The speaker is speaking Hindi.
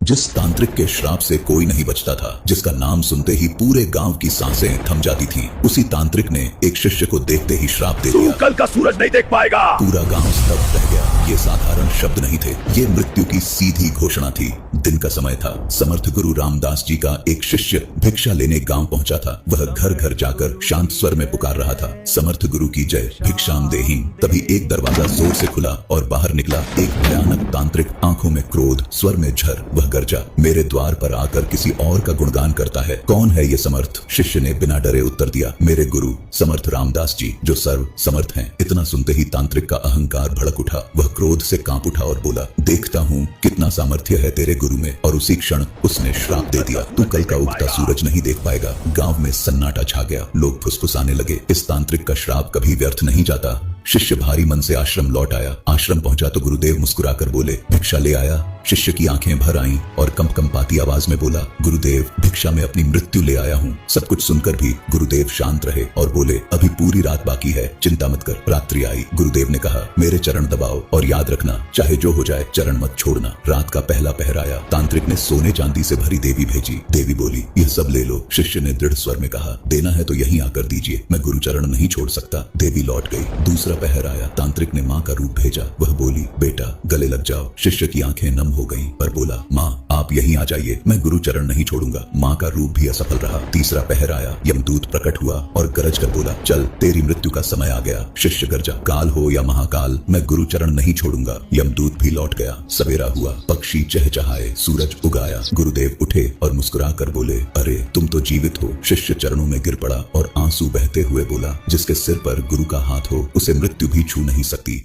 जिस तांत्रिक के श्राप से कोई नहीं बचता था, जिसका नाम सुनते ही पूरे गांव की सांसें थम जाती थीं, उसी तांत्रिक ने एक शिष्य को देखते ही श्राप दे दिया। तू कल का सूरज नहीं देख पाएगा। पूरा गांव स्तब्ध रह गया। ये साधारण शब्द नहीं थे, ये मृत्यु की सीधी घोषणा थी। दिन का समय था। समर्थ गुरु रामदास जी का एक शिष्य भिक्षा लेने गांव पहुंचा था। वह घर घर जाकर शांत स्वर में पुकार रहा था, समर्थ गुरु की जय, भिक्षाम देहि। तभी एक दरवाजा जोर से खुला और बाहर निकला एक भयानक तांत्रिक, आंखों में क्रोध, स्वर में झर। वह गर्जा, मेरे द्वार पर आकर किसी और का गुणगान करता है। कौन है ये समर्थ? शिष्य ने बिना डरे उत्तर दिया, मेरे गुरु समर्थ रामदास जी, जो सर्व समर्थ हैं। इतना सुनते ही तांत्रिक का अहंकार भड़क उठा। वह क्रोध से कांप उठा और बोला, देखता हूँ कितना सामर्थ्य है तेरे गुरु में। और उसी क्षण उसने श्राप दे दिया, तू कल का उगता सूरज नहीं देख पाएगा। गांव में सन्नाटा छा गया। लोग फुसफुसाने लगे, इस तांत्रिक का श्राप कभी व्यर्थ नहीं जाता। शिष्य भारी मन से आश्रम लौट आया। आश्रम पहुंचा तो गुरुदेव मुस्कुराकर बोले, भिक्षा ले आया? शिष्य की आंखें भर आईं और कंपकंपाती आवाज में बोला, गुरुदेव, भिक्षा में अपनी मृत्यु ले आया हूँ। सब कुछ सुनकर भी गुरुदेव शांत रहे और बोले, अभी पूरी रात बाकी है, चिंता मत कर। रात्रि आई। गुरुदेव ने कहा, मेरे चरण दबाओ और याद रखना, चाहे जो हो जाए चरण मत छोड़ना। रात का पहला पहर आया। तांत्रिक ने सोने चांदी से भरी देवी भेजी। देवी बोली, यह सब ले लो। शिष्य ने दृढ़ स्वर में कहा, देना है तो यहीं आकर दीजिए, मैं गुरु चरण नहीं छोड़ सकता। देवी लौट गई। दूसरा पहर आया। तांत्रिक ने माँ का रूप भेजा। वह बोली, बेटा गले लग जाओ। शिष्य की आंखें नम हो गईं, पर बोला, माँ आप यहीं आ जाइए, मैं गुरु चरण नहीं छोड़ूंगा। माँ का रूप भी असफल रहा। तीसरा पहर आया। यमदूत प्रकट हुआ और गरज कर बोला, चल तेरी मृत्यु का समय आ गया। शिष्य गरजा, काल हो या महाकाल, मैं गुरु चरण नहीं छोड़ूंगा। यमदूत भी लौट गया। सवेरा हुआ। पक्षी चहचहाए, सूरज उगाया। गुरुदेव उठे और मुस्कुरा कर बोले, अरे तुम तो जीवित हो। शिष्य चरणों में गिर पड़ा और आंसू बहते हुए बोला, जिसके सिर पर गुरु का हाथ हो उसे मृत्यु भी छू नहीं सकती।